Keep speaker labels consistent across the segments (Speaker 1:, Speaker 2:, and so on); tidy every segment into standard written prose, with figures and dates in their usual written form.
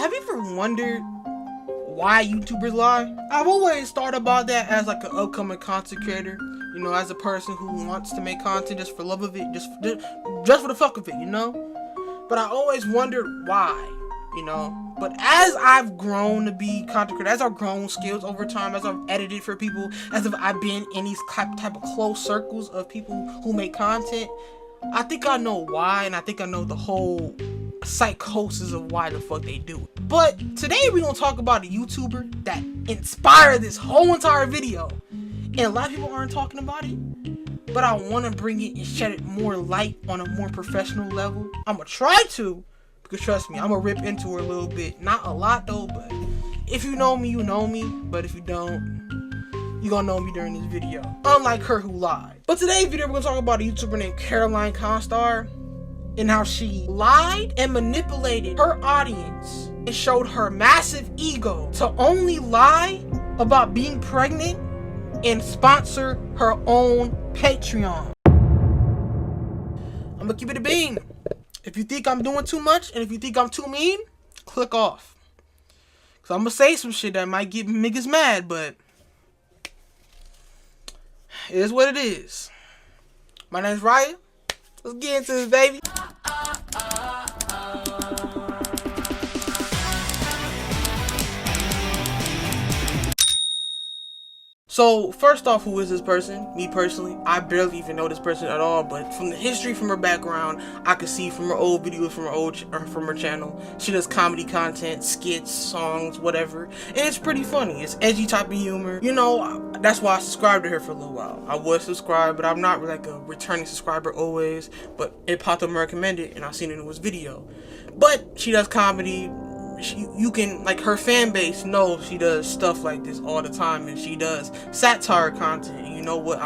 Speaker 1: Have you ever wondered why YouTubers lie? I've always thought about that as like an upcoming content creator. You know, as a person who wants to make content just for love of it, just for the fuck of it, you know? But I always wondered why, you know? But as I've grown to be content creator, as I've grown skills over time, as I've edited for people, as if I've been in these type of close circles of people who make content, I think I know why, and I think I know the whole psychosis of why the fuck they do it. But today we're gonna talk about a YouTuber that inspired this whole entire video, and a lot of people aren't talking about it, but I want to bring it and shed it more light on a more professional level. I'm gonna try to, because trust me, I'm gonna rip into her a little bit, not a lot though, but if you know me, you know me, but if you don't, you're gonna know me during this video, unlike her who lied. But today's video we're gonna talk about a YouTuber named Caroline Konstar, and how she lied and manipulated her audience and showed her massive ego to only lie about being pregnant and sponsor her own Patreon. I'm gonna keep it a bean. If you think I'm doing too much and if you think I'm too mean, click off. Cause I'm gonna say some shit that might get niggas mad, but it is what it is. My name's Ryan. Let's get into this, baby. So, first off, who is this person? Me personally, I barely even know this person at all, but from the history, from her background, I could see from her old videos, from her channel, she does comedy content, skits, songs, whatever, and it's pretty funny. It's edgy type of humor. You know, that's why I subscribed to her for a little while. I was subscribed, but I'm not like a returning subscriber always, but it popped up and recommended, and I seen it in this video. But she does comedy. You can, like, her fan base knows she does stuff like this all the time, and she does satire content. And you know what,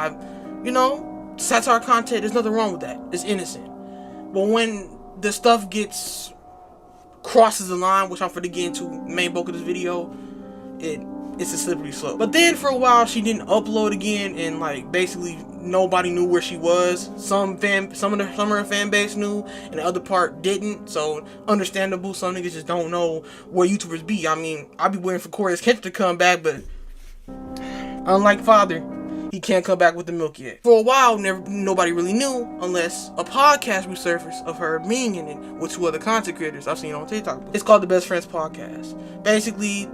Speaker 1: satire content, there's nothing wrong with that. It's innocent. But when the stuff crosses the line, which I'm going to get into the main bulk of this video, it's a slippery slope. But then for a while she didn't upload again, and like basically nobody knew where she was. Some of her fan base knew, and the other part didn't. So understandable. Some niggas just don't know where YouTubers be. I mean, I be waiting for Corey's Kent to come back, but unlike Father, he can't come back with the milk yet. For a while, nobody really knew, unless a podcast resurfaced of her being in it with two other content creators I've seen on TikTok. It's called the Best Friends Podcast. Basically,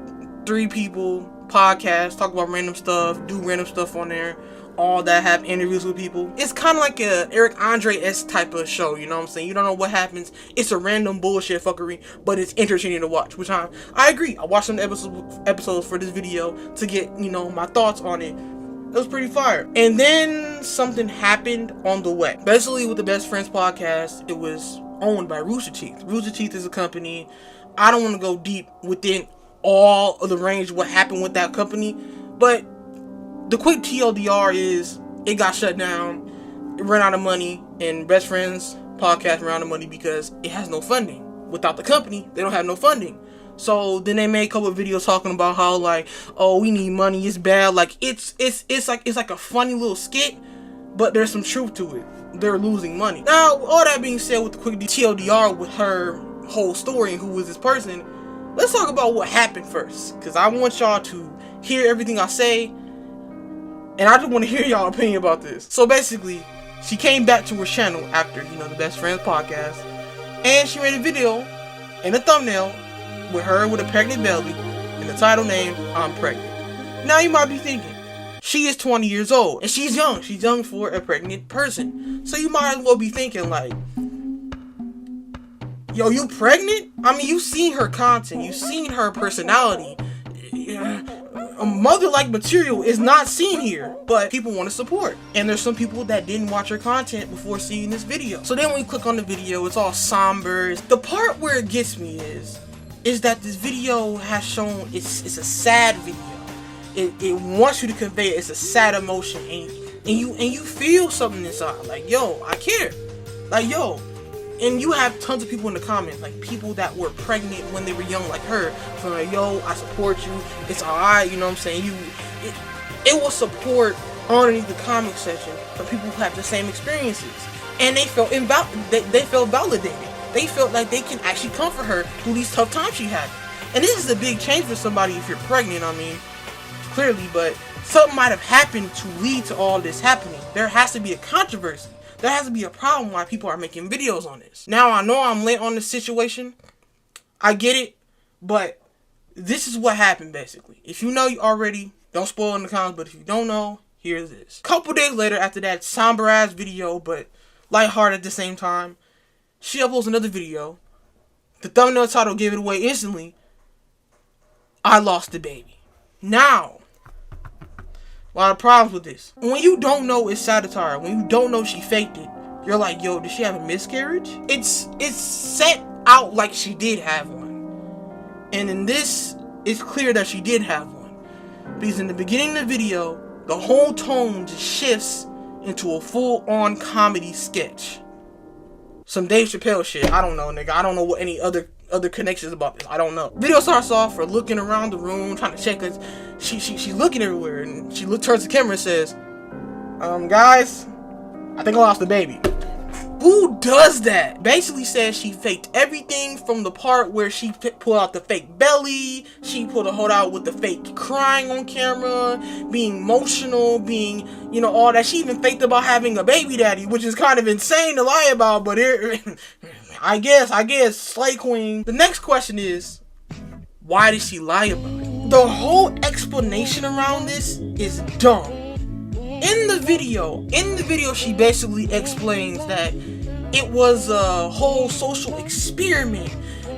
Speaker 1: 3 people podcast, talk about random stuff, do random stuff on there, all that, have interviews with people. It's kind of like a Eric Andre-esque type of show, you know what I'm saying? You don't know what happens. It's a random bullshit fuckery, but it's entertaining to watch, which I agree. I watched some episodes for this video to get, my thoughts on it. It was pretty fire. And then something happened on the way. Basically, with the Best Friends Podcast, it was owned by Rooster Teeth. Rooster Teeth is a company. I don't want to go deep within all of the range of what happened with that company, but the quick TLDR is it got shut down, it ran out of money, and Best Friends Podcast ran out of money because it has no funding. Without the company, they don't have no funding. So then they made a couple of videos talking about how, like, oh, we need money, it's bad. Like, it's like a funny little skit, but there's some truth to it. They're losing money. Now, all that being said, with the quick TLDR with her whole story and who was this person, let's talk about what happened first, because I want y'all to hear everything I say, and I just want to hear y'all opinion about this. So basically, she came back to her channel after, the Best Friends Podcast, and she made a video and a thumbnail with her with a pregnant belly, and the title name, I'm Pregnant. Now you might be thinking, she is 20 years old, and she's young. She's young for a pregnant person. So you might as well be thinking, like, yo, you pregnant? I mean, you've seen her content. You've seen her personality. A mother-like material is not seen here, but people want to support. And there's some people that didn't watch her content before seeing this video. So then when you click on the video, it's all somber. The part where it gets me is that this video has shown it's a sad video. It wants you to convey it's a sad emotion, and you feel something inside. Like, yo, I care. Like, yo. And you have tons of people in the comments, like people that were pregnant when they were young, like her, from like, yo, I support you, it's alright, you know what I'm saying? It will support underneath the comment section from people who have the same experiences, and they felt validated. They felt like they can actually comfort her through these tough times she had. And this is a big change for somebody if you're pregnant, I mean, clearly, but something might have happened to lead to all this happening. There has to be a controversy. There has to be a problem why people are making videos on this. Now, I know I'm late on this situation. I get it, but this is what happened, basically. If you know you already, don't spoil in the comments, but if you don't know, here's this. A couple days later, after that somber-ass video, but lighthearted at the same time, she uploads another video. The thumbnail title gave it away instantly. I lost the baby. Now, a lot of problems with this. When you don't know it's satire, when you don't know she faked it, you're like, yo, did she have a miscarriage? It's set out like she did have one. And in this, it's clear that she did have one. Because in the beginning of the video, the whole tone just shifts into a full-on comedy sketch. Some Dave Chappelle shit. I don't know, nigga. I don't know what any other connections about this. I don't know. Video starts off for looking around the room, trying to check us. She's looking everywhere, and she turns to the camera and says, guys, I think I lost the baby. Who does that? Basically says she faked everything from the part where she pulled out the fake belly, she pulled a hold out with the fake crying on camera, being emotional, being, all that. She even faked about having a baby daddy, which is kind of insane to lie about, but I guess, slay queen. The next question is, why did she lie about it? The whole explanation around this is dumb. In the video, she basically explains that it was a whole social experiment,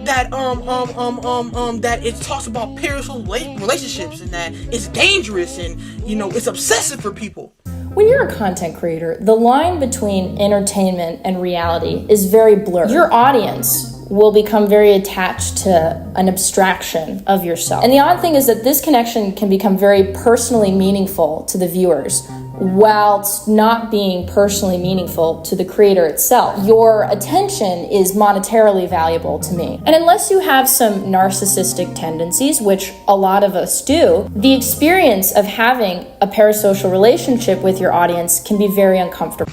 Speaker 1: that that it talks about parasocial relationships, and that it's dangerous, and it's obsessive for people.
Speaker 2: When you're a content creator, the line between entertainment and reality is very blurred. Your audience will become very attached to an abstraction of yourself. And the odd thing is that this connection can become very personally meaningful to the viewers, whilst not being personally meaningful to the creator itself. Your attention is monetarily valuable to me. And unless you have some narcissistic tendencies, which a lot of us do, the experience of having a parasocial relationship with your audience can be very uncomfortable.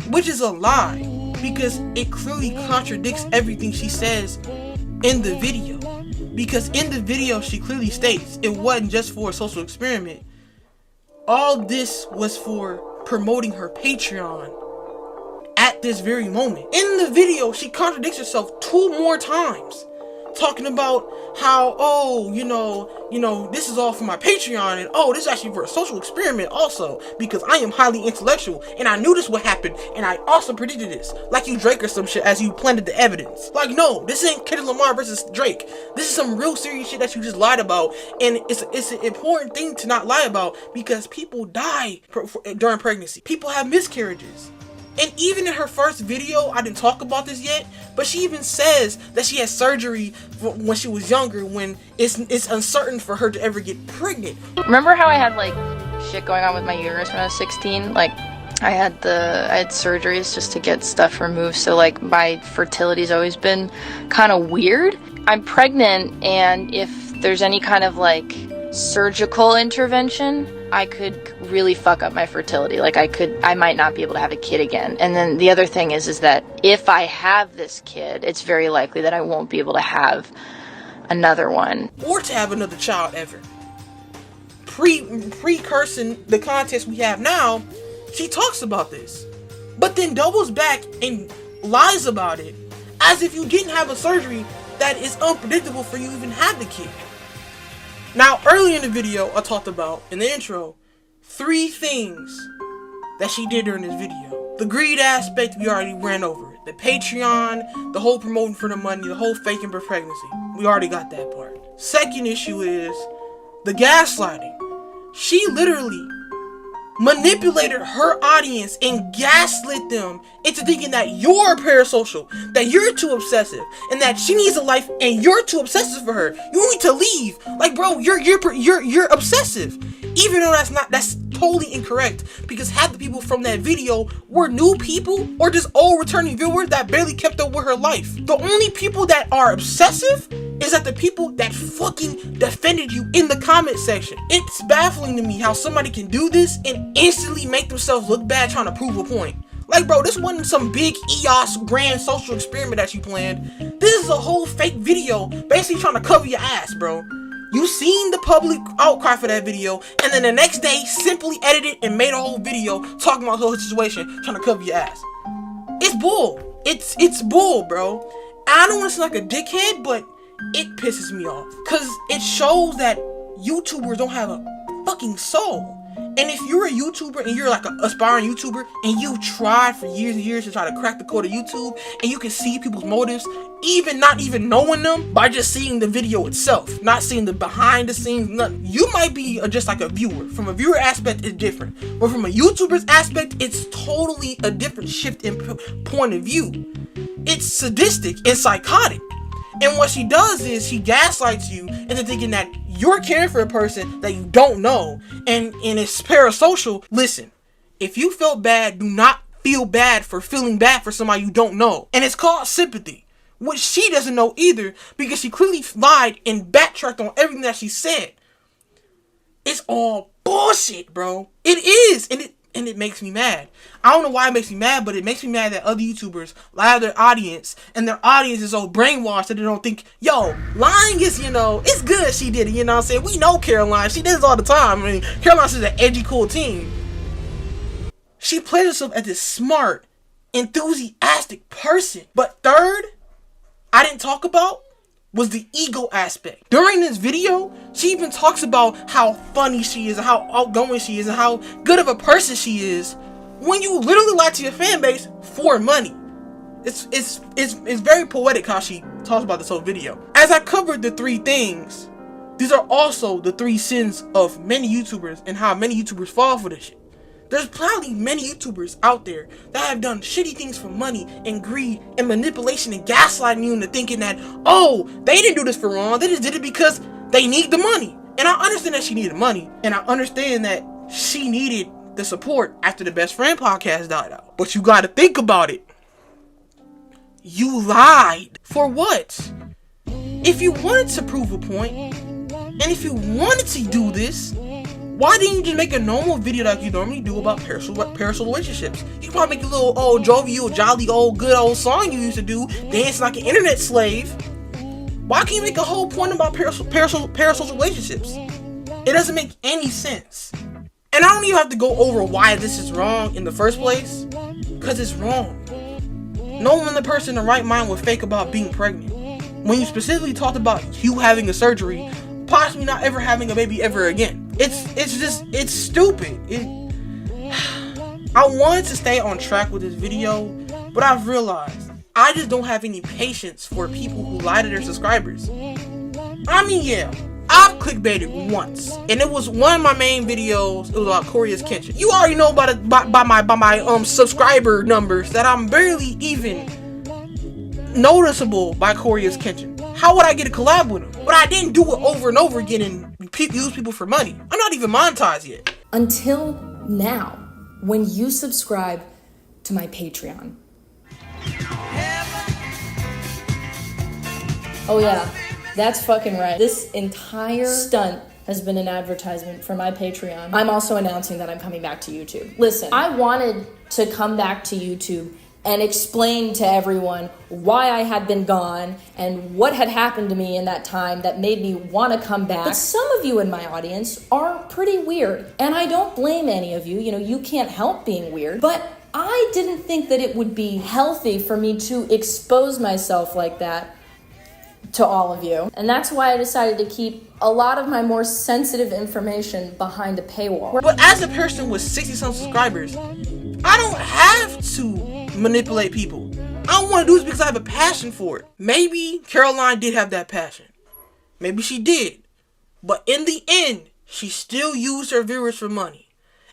Speaker 1: Which is a lie, because it clearly contradicts everything she says in the video. Because in the video, she clearly states it wasn't just for a social experiment. All this was for promoting her Patreon at this very moment. In the video, she contradicts herself 2 more times, talking about how, this is all for my Patreon, and this is actually for a social experiment also, because I am highly intellectual, and I knew this would happen, and I also predicted this, like you Drake or some shit, as you planted the evidence. Like, no, this ain't Kendrick Lamar versus Drake. This is some real serious shit that you just lied about, and it's an important thing to not lie about, because people die during pregnancy. People have miscarriages. And even in her first video, I didn't talk about this yet, but she even says that she had surgery when she was younger, when it's uncertain for her to ever get pregnant.
Speaker 3: Remember how I had shit going on with my uterus when I was 16? I had surgeries just to get stuff removed, so my fertility's always been kind of weird. I'm pregnant, and if there's any kind of surgical intervention, I could really fuck up my fertility. I might not be able to have a kid again. And then the other thing is that if I have this kid, it's very likely that I won't be able to have another one.
Speaker 1: Or to have another child ever. Precursing the contest we have now, she talks about this. But then doubles back and lies about it, as if you didn't have a surgery that is unpredictable for you to even have the kid. Now, early in the video, I talked about, in the intro, 3 things that she did during this video. The greed aspect, we already ran over it. The Patreon, the whole promoting for the money, the whole faking for pregnancy. We already got that part. Second issue is the gaslighting. She literally manipulated her audience and gaslit them into thinking that you're parasocial, that you're too obsessive, and that she needs a life and you're too obsessive for her. You need to leave. Bro, you're obsessive. Even though that's totally incorrect, because half the people from that video were new people or just old returning viewers that barely kept up with her life. The only people that are obsessive is that the people that fucking defended you in the comment section. It's baffling to me how somebody can do this and instantly make themselves look bad trying to prove a point. Like, bro, this wasn't some big EOS grand social experiment that you planned. This is a whole fake video basically trying to cover your ass, bro. You seen the public outcry for that video, and then the next day simply edited and made a whole video talking about the whole situation, trying to cover your ass. It's bull. It's bull, bro. I don't want to sound like a dickhead, but it pisses me off. Because it shows that YouTubers don't have a fucking soul. And if you're a YouTuber and you're like an aspiring YouTuber and you've tried for years and years to try to crack the code of YouTube, and you can see people's motives, not even knowing them by just seeing the video itself, not seeing the behind the scenes, nothing. You might be just like a viewer. From a viewer aspect, it's different. But from a YouTuber's aspect, it's totally a different shift in point of view. It's sadistic and psychotic. And what she does is she gaslights you into thinking that you're caring for a person that you don't know. And it's parasocial. Listen, if you felt bad, do not feel bad for feeling bad for somebody you don't know. And it's called sympathy, which she doesn't know either, because she clearly lied and backtracked on everything that she said. It's all bullshit, bro. It is. And it makes me mad. I don't know why it makes me mad, but it makes me mad that other YouTubers lie to their audience, and their audience is so brainwashed that they don't think, yo, lying is, it's good she did it, you know what I'm saying? We know Caroline. She does this all the time. I mean, Caroline's just an edgy, cool teen. She plays herself as this smart, enthusiastic person. But third, I didn't talk about was the ego aspect. During this video, she even talks about how funny she is, and how outgoing she is, and how good of a person she is, when you literally lie to your fan base for money. It's very poetic how she talks about this whole video. As I covered the three things, these are also the three sins of many YouTubers and how many YouTubers fall for this shit. There's probably many YouTubers out there that have done shitty things for money and greed and manipulation and gaslighting you into thinking that, oh, they didn't do this for wrong. They just did it because they need the money. And I understand that she needed money. And I understand that she needed the support after the Best Friend podcast died out. But you got to think about it. You lied. For what? If you wanted to prove a point, and if you wanted to do this, why didn't you just make a normal video like you normally do about parasocial relationships? You could probably make a little old jovial, jolly, old, good old song you used to do, dancing like an internet slave. Why can't you make a whole point about parasocial relationships? It doesn't make any sense. And I don't even have to go over why this is wrong in the first place, because it's wrong. No one person in the right mind would fake about being pregnant. When you specifically talked about you having a surgery, possibly not ever having a baby ever again. It's stupid. I wanted to stay on track with this video, but I've realized I just don't have any patience for people who lie to their subscribers. I mean, yeah, I've clickbaited once, and it was one of my main videos. It was about Coria's Kitchen. You already know by my subscriber numbers that I'm barely even noticeable by Coria's Kitchen. How would I get a collab with him? But I didn't do it over and over again and use people for money. I'm not even monetized yet.
Speaker 2: Until now, when you subscribe to my Patreon. Oh yeah, that's fucking right. This entire stunt has been an advertisement for my Patreon. I'm also announcing that I'm coming back to YouTube. Listen, I wanted to come back to YouTube and explain to everyone why I had been gone and what had happened to me in that time that made me want to come back. But some of you in my audience are pretty weird, and I don't blame any of you. You can't help being weird, but I didn't think that it would be healthy for me to expose myself like that to all of you. And that's why I decided to keep a lot of my more sensitive information behind a paywall.
Speaker 1: But as a person with 60-some subscribers, I don't have to manipulate people. I want to do this because I have a passion for it. Maybe Caroline did have that passion. Maybe she did. But in the end, she still used her viewers for money.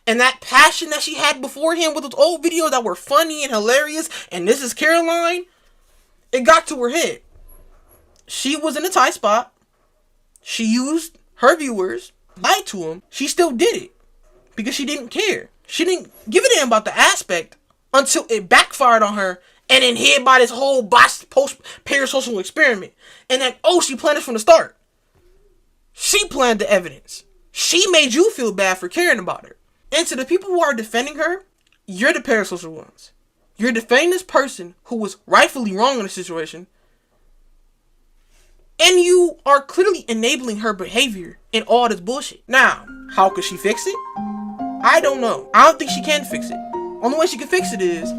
Speaker 1: And that passion that she had beforehand with those old videos that were funny and hilarious, and this is Caroline, it got to her head. She was in a tight spot. She used her viewers, lied to them. She still did it because she didn't care. She didn't give a damn about the aspect until it backfired on her and then hid by this whole post-parasocial experiment. And that, she planned it from the start. She planned the evidence. She made you feel bad for caring about her. And to the people who are defending her, you're the parasocial ones. You're defending this person who was rightfully wrong in the situation, and you are clearly enabling her behavior and all this bullshit. Now, how could she fix it? I don't know. I don't think she can fix it. Only way she can fix it is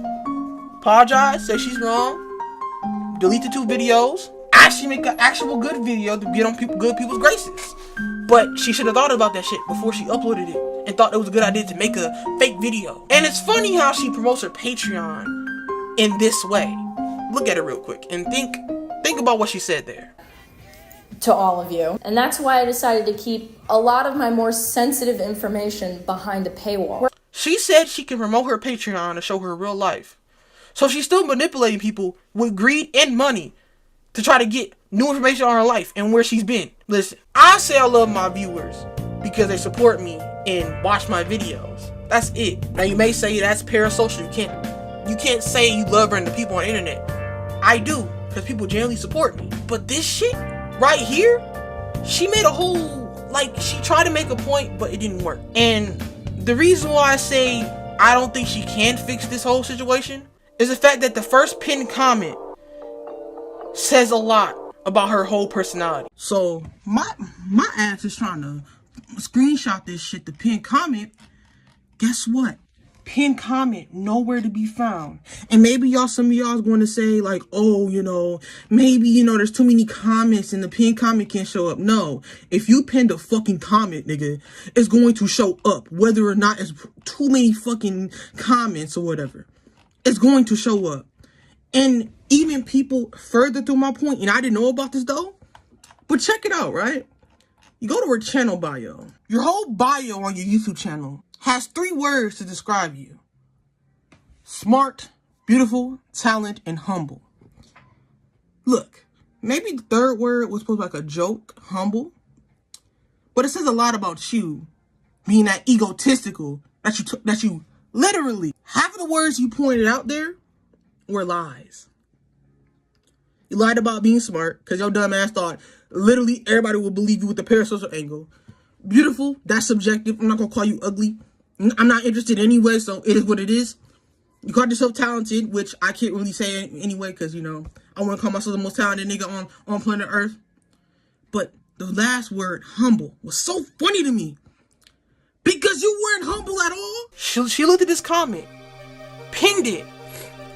Speaker 1: apologize, say she's wrong, delete the 2 videos, actually make an actual good video to get on good people's graces. But she should have thought about that shit before she uploaded it and thought it was a good idea to make a fake video. And it's funny how she promotes her Patreon in this way. Look at it real quick and think about what she said there.
Speaker 2: To all of you. And that's why I decided to keep a lot of my more sensitive information behind a paywall.
Speaker 1: She said she can promote her Patreon to show her real life. So she's still manipulating people with greed and money to try to get new information on her life and where she's been. Listen, I say I love my viewers because they support me and watch my videos. That's it. Now you may say that's parasocial. You can't say you love random people on the internet. I do, because people generally support me. But this shit right here, she made a whole, she tried to make a point, but it didn't work. And the reason why I say I don't think she can fix this whole situation is the fact that the first pinned comment says a lot about her whole personality. So my ass is trying to screenshot this shit, the pinned comment. Guess what? Pinned comment nowhere to be found. And maybe some of y'all is going to say oh, maybe there's too many comments and the pinned comment can't show up. No, if you pinned a fucking comment, nigga, it's going to show up, whether or not it's too many fucking comments or whatever. It's going to show up. And even people further through my point, and I didn't know about this though, but check it out, right? You go to her channel bio. Your whole bio on your YouTube channel has 3 words to describe you: smart, beautiful, talent, and humble. Look, maybe the 3rd word was supposed to be like a joke, humble, but it says a lot about you being that egotistical that you literally, half of the words you pointed out there were lies. You lied about being smart because your dumb ass thought literally everybody would believe you with the parasocial angle. Beautiful, that's subjective. I'm not gonna call you ugly. I'm not interested anyway, so it is what it is. You called yourself talented, which I can't really say anyway, because I want to call myself the most talented nigga on planet Earth. But the last word, humble, was so funny to me because you weren't humble at all. She looked at this comment, pinned it,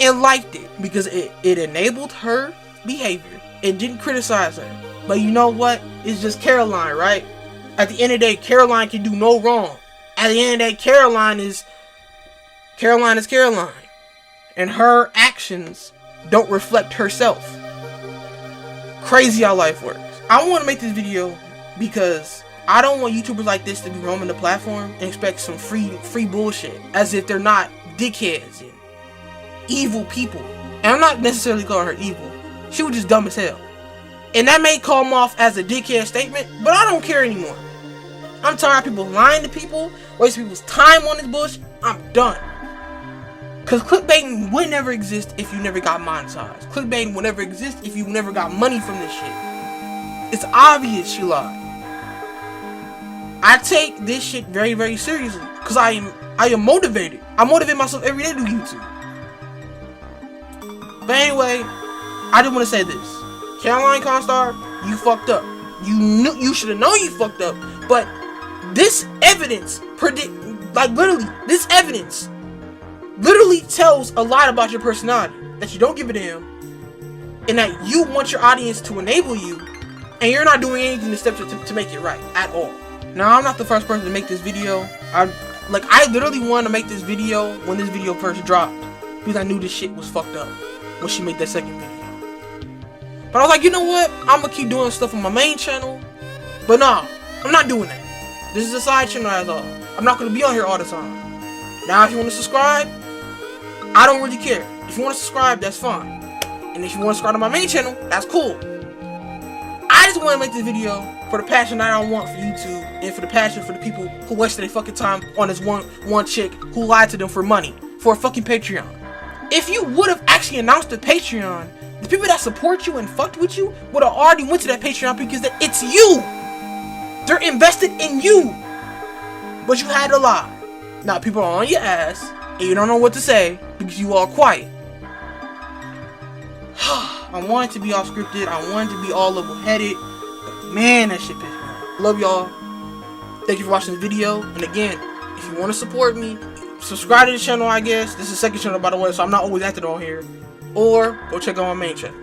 Speaker 1: and liked it because it enabled her behavior. It didn't criticize her. But you know what? It's just Caroline, right? At the end of the day, Caroline can do no wrong. At the end of the day, Caroline is Caroline. And her actions don't reflect herself. Crazy how life works. I want to make this video because I don't want YouTubers like this to be roaming the platform and expect some free bullshit. As if they're not dickheads and evil people. And I'm not necessarily calling her evil. She was just dumb as hell. And that may come off as a dickhead statement, but I don't care anymore. I'm tired of people lying to people, wasting people's time on this bullshit. I'm done. Because clickbaiting would never exist if you never got monetized. Clickbaiting would never exist if you never got money from this shit. It's obvious she lied. I take this shit very, very seriously because I am motivated. I motivate myself every day to do YouTube. But anyway, I just want to say this. Caroline Konstar, you fucked up. You should have known you fucked up. But this evidence this evidence literally tells a lot about your personality. That you don't give a damn, and that you want your audience to enable you, and you're not doing anything to make it right at all. Now, I'm not the first person to make this video. I literally wanted to make this video when this video first dropped because I knew this shit was fucked up when she made that second video. But I was like, you know what? I'm gonna keep doing stuff on my main channel. But no, I'm not doing that. This is a side channel as all. I'm not gonna be on here all the time. Now, if you want to subscribe, I don't really care. If you want to subscribe, that's fine. And if you want to subscribe to my main channel, that's cool. I just want to make this video for the passion that I want for YouTube, and for the passion for the people who wasted their fucking time on this one chick who lied to them for money, for a fucking Patreon. If you would have actually announced the Patreon, the people that support you and fucked with you would have already went to that Patreon because it's you. They're invested in you. But you had to lie. Now people are on your ass, and you don't know what to say because because you all quiet. I wanted to be all scripted. I wanted to be all level-headed. But man, that shit pissed me off. Love y'all. Thank you for watching the video. And again, if you want to support me, subscribe to the channel, I guess. This is the second channel, by the way, so I'm not always active on here. Or go check out my main channel.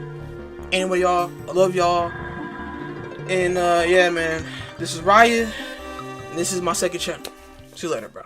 Speaker 1: Anyway, y'all, I love y'all. And yeah, man, this is Raya. And this is my second channel. See you later, bro.